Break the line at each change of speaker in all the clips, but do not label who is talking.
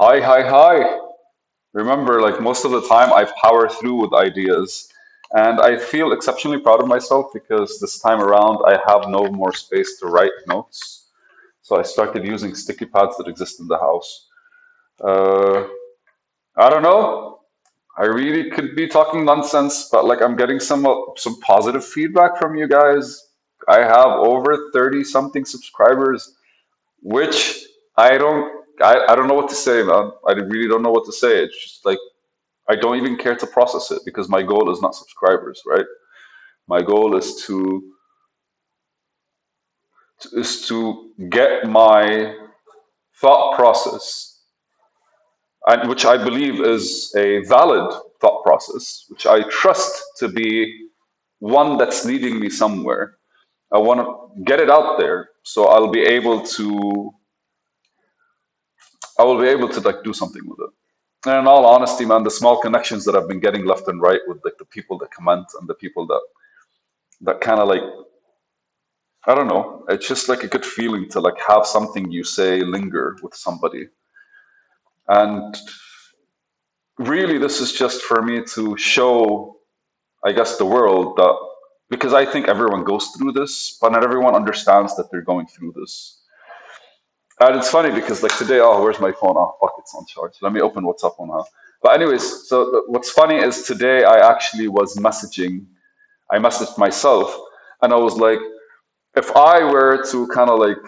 Hi, hi, hi. Remember, like most of the time, I power through with ideas. And I feel exceptionally proud of myself because this time around, I have no more space to write notes. So I started using sticky pads that exist in the house. Uh, I don't know. I really could be talking nonsense, but like I'm getting some positive feedback from you guys. I have over 30 something subscribers, which I don't know what to say, man. I really don't know what to say. It's just like I don't even care to process it because my goal is not subscribers, right? My goal is to get my thought process, and which I believe is a valid thought process, which I trust to be one that's leading me somewhere. I want to get it out there so I will be able to like do something with it. And in all honesty, man, the small connections that I've been getting left and right with like the people that comment and the people that kind of like I don't know, it's just like a good feeling to like have something you say linger with somebody. And really, this is just for me to show, I guess, the world that because I think everyone goes through this, but not everyone understands that they're going through this. And it's funny because like today, oh, where's my phone? Oh, fuck, it's on charge. Let me open WhatsApp on her. But anyways, so what's funny is today I actually was messaging. I messaged myself, and I was like, if I were to kind of like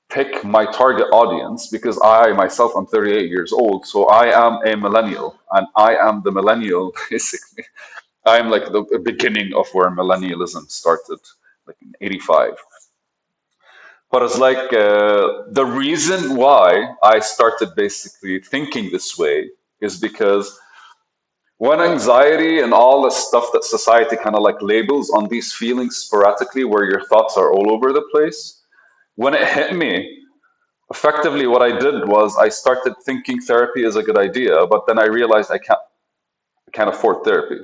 pick my target audience, because I myself am 38 years old, so I am a millennial, and I am the millennial basically. I am like the beginning of where millennialism started, like in '85. But it's like the reason why I started basically thinking this way is because when anxiety and all the stuff that society kind of like labels on these feelings sporadically, where your thoughts are all over the place, when it hit me, effectively what I did was I started thinking therapy is a good idea, but then I realized I can't afford therapy.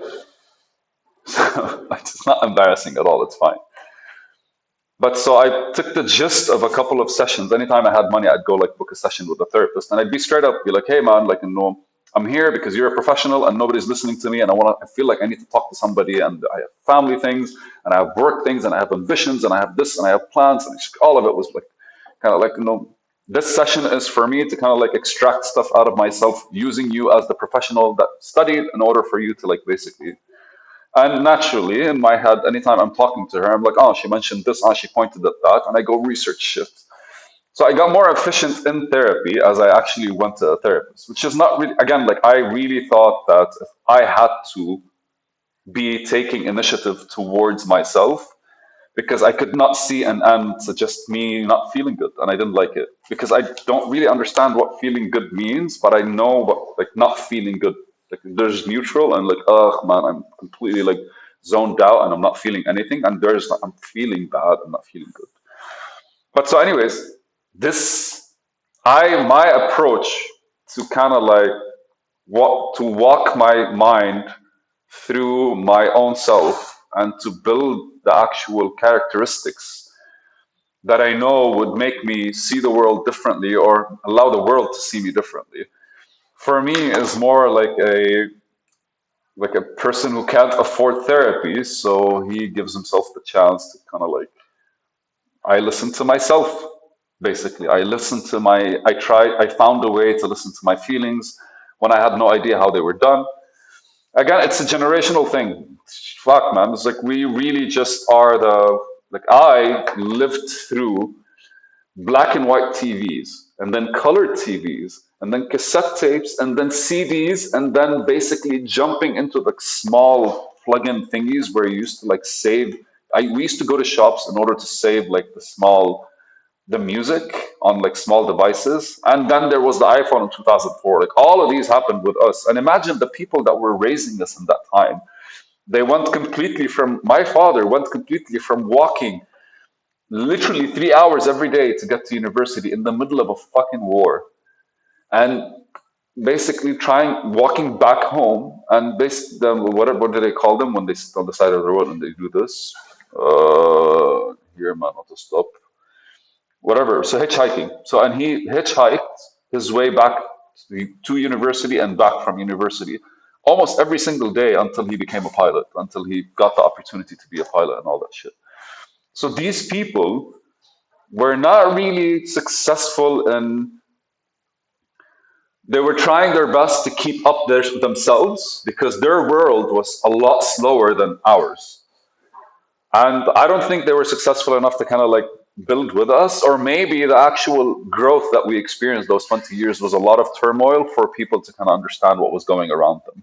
So it's not embarrassing at all. It's fine. But so I took the gist of a couple of sessions. Anytime I had money, I'd go like book a session with a therapist, and I'd be straight up, be like, "Hey, man, like, I'm here because you're a professional and nobody's listening to me, and I feel like I need to talk to somebody, and I have family things, and I have work things, and I have ambitions, and I have this, and I have plans, and all of it was like, kind of like, this session is for me to kind of like extract stuff out of myself using you as the professional that studied in order for you to like basically and naturally, in my head, anytime I'm talking to her, I'm like, oh, she mentioned this, oh, she pointed at that, and I go research shit. So I got more efficient in therapy as I actually went to a therapist, which is not really, again, like I really thought that if I had to be taking initiative towards myself, because I could not see an end to just me not feeling good, and I didn't like it because I don't really understand what feeling good means, but I know what like not feeling good. Like there's neutral and like, oh man, I'm completely like zoned out and I'm not feeling anything, and there's I'm feeling bad, I'm not feeling good. But so, anyways, this I my approach to kind of like what to walk my mind through my own self and to build the actual characteristics that I know would make me see the world differently or allow the world to see me differently. For me, is more like a person who can't afford therapy, so he gives himself the chance to kind of like I listen to myself. Basically, I found a way to listen to my feelings when I had no idea how they were done. Again, it's a generational thing. Fuck, man. It's like we really just are like I lived through black and white TVs, and then colored TVs, and then cassette tapes, and then CDs, and then basically jumping into like small plug-in thingies where you used to like save. We used to go to shops in order to save like the music on like small devices, and then there was the iPhone in 2004. Like all of these happened with us, and imagine the people that were raising us in that time. They went completely from my father went completely from walking literally 3 hours every day to get to university in the middle of a fucking war and basically trying walking back home and what do they call them when they sit on the side of the road and they do this here man not to stop whatever so hitchhiking so and he hitchhiked his way back to university and back from university almost every single day until he became a pilot, until he got the opportunity to be a pilot and all that shit. So these people were not really successful in, they were trying their best to keep up themselves because their world was a lot slower than ours. And I don't think they were successful enough to kind of like build with us, or maybe the actual growth that we experienced those 20 years was a lot of turmoil for people to kind of understand what was going around them.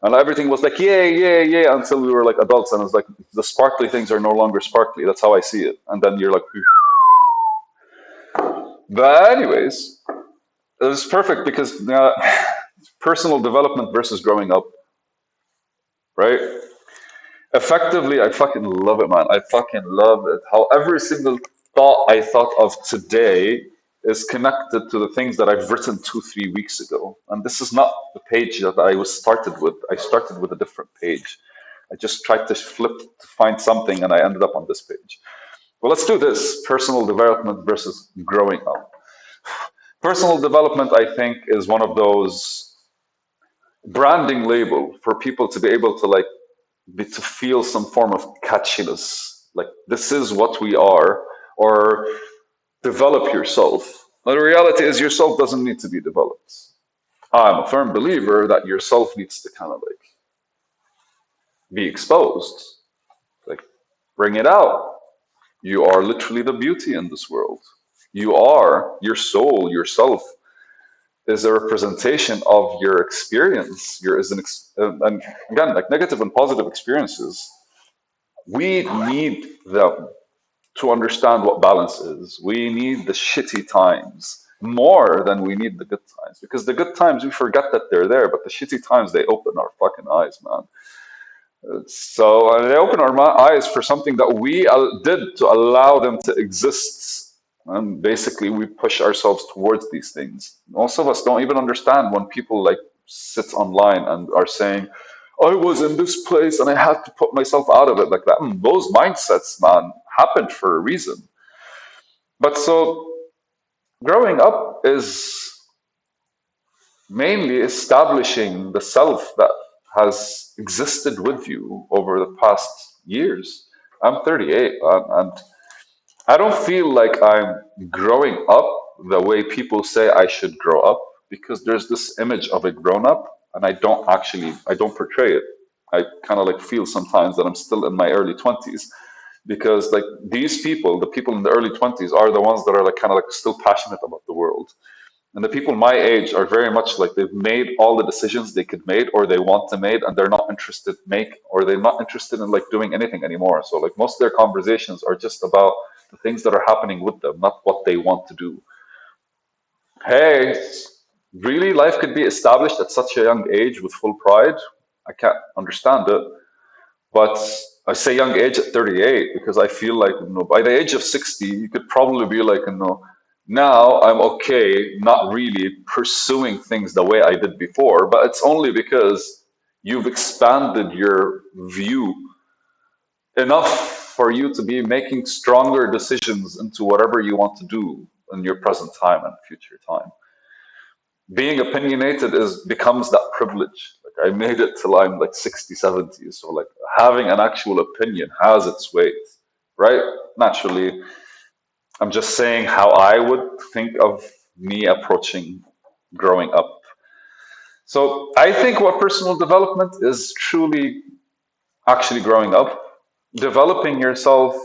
And everything was like, yeah, yeah, yeah, until we were like adults. And it's like, the sparkly things are no longer sparkly. That's how I see it. And then you're like, phew. But, anyways, it was perfect because personal development versus growing up, right? Effectively, I fucking love it, man. I fucking love it. How every single thought I thought of today is connected to the things that I've written 2, 3 weeks ago. And this is not the page that I was started with. I started with a different page. I just tried to flip to find something and I ended up on this page. Well, let's do this personal development versus growing up. Personal development, I think, is one of those branding label for people to be able to like to feel some form of catchiness, like this is what we are, or develop yourself. The reality is yourself doesn't need to be developed. I'm a firm believer that yourself needs to kind of like be exposed, like bring it out. You are literally the beauty in this world. You are your soul, yourself is a representation of your experience. Your is an and again, like negative and positive experiences. We need them to understand what balance is. We need the shitty times more than we need the good times, because the good times we forget that they're there, but the shitty times they open our fucking eyes, man. So they open our eyes for something that we did to allow them to exist. And basically, we push ourselves towards these things. Most of us don't even understand when people like sit online and are saying, I was in this place and I had to put myself out of it like that. Those mindsets, man, happened for a reason. But so growing up is mainly establishing the self that has existed with you over the past years. I'm 38, and I don't feel like I'm growing up the way people say I should grow up, because there's this image of a grown up, and I don't portray it. I kind of like feel sometimes that I'm still in my early 20s, because like these people, the people in the early 20s are the ones that are like kind of like still passionate about the world. And the people my age are very much like they've made all the decisions they could make or they want to make, and they're not interested make or they're not interested in like doing anything anymore. So like most of their conversations are just about the things that are happening with them, not what they want to do. Hey, really, life could be established at such a young age with full pride? I can't understand it. But I say young age at 38 because I feel like, by the age of 60, you could probably be like, now I'm okay, not really pursuing things the way I did before, but it's only because you've expanded your view enough for you to be making stronger decisions into whatever you want to do in your present time and future time. Being opinionated becomes that privilege. Like I made it till I'm like 60, 70. So like having an actual opinion has its weight, right? Naturally, I'm just saying how I would think of me approaching growing up. So I think what personal development is truly actually growing up. Developing yourself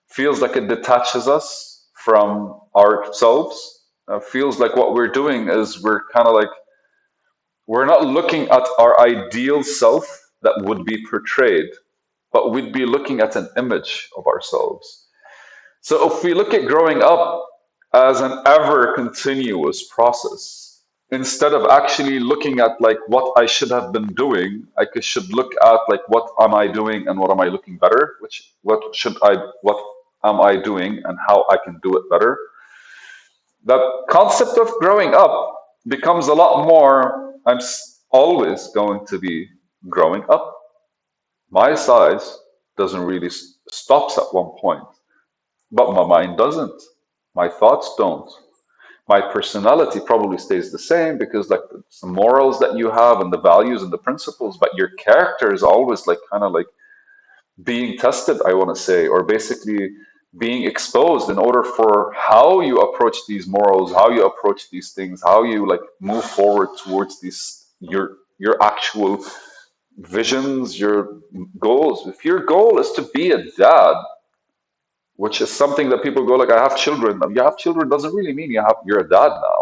feels like it detaches us from ourselves. Feels like what we're doing is we're kind of like, we're not looking at our ideal self that would be portrayed, but we'd be looking at an image of ourselves. So if we look at growing up as an ever continuous process, instead of actually looking at like what I should have been doing, should look at like what am I doing and what am I looking better, what am I doing and how I can do it better. The concept of growing up becomes a lot more, always going to be growing up. My size doesn't really stops at one point, but my mind doesn't. My thoughts don't. my personality probably stays the same because like the morals that you have and the values and the principles, but your character is always like kind of like being tested, I want to say, or basically being exposed in order for how you approach these morals, how you approach these things, how you like move forward towards these your actual visions, your goals. If your goal is to be a dad, which is something that people go like, I have children. You have children doesn't really mean you're a dad now.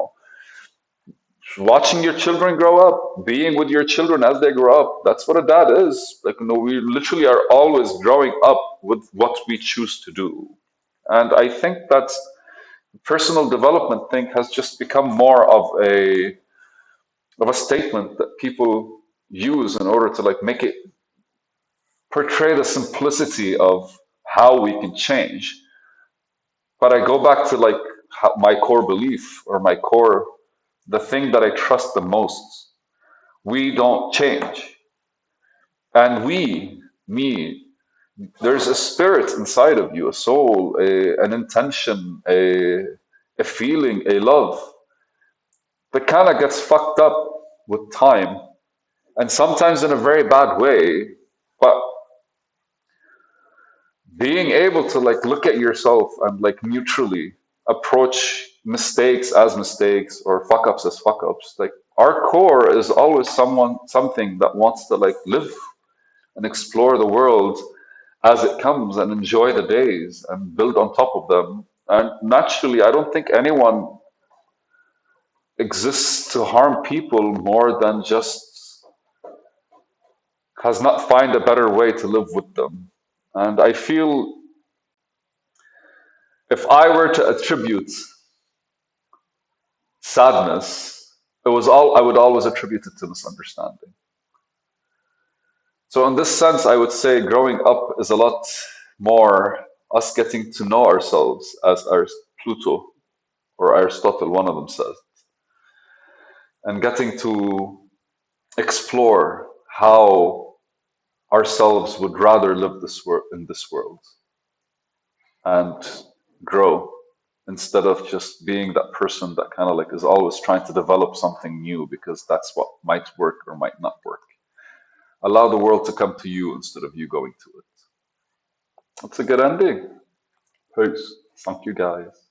Watching your children grow up, being with your children as they grow up, that's what a dad is. Like, we literally are always growing up with what we choose to do. And I think that personal development thing has just become more of a statement that people use in order to like make it portray the simplicity of how we can change. But I go back to like my core belief or my core, the thing that I trust the most. We don't change. And me, there's a spirit inside of you, a soul, an intention, a feeling, a love that kind of gets fucked up with time and sometimes in a very bad way. But being able to like look at yourself and like neutrally approach mistakes as mistakes or fuck ups as fuck ups, like our core is always something that wants to like live and explore the world as it comes and enjoy the days and build on top of them. And naturally, I don't think anyone exists to harm people more than just has not find a better way to live with them. And I feel if I were to attribute sadness, it was all I would always attribute it to misunderstanding. So in this sense, I would say growing up is a lot more us getting to know ourselves, as Pluto or Aristotle, one of them says, and getting to explore how ourselves would rather live in this world and grow instead of just being that person that kind of like is always trying to develop something new because that's what might work or might not work. Allow the world to come to you instead of you going to it. That's a good ending. Peace. Thank you guys.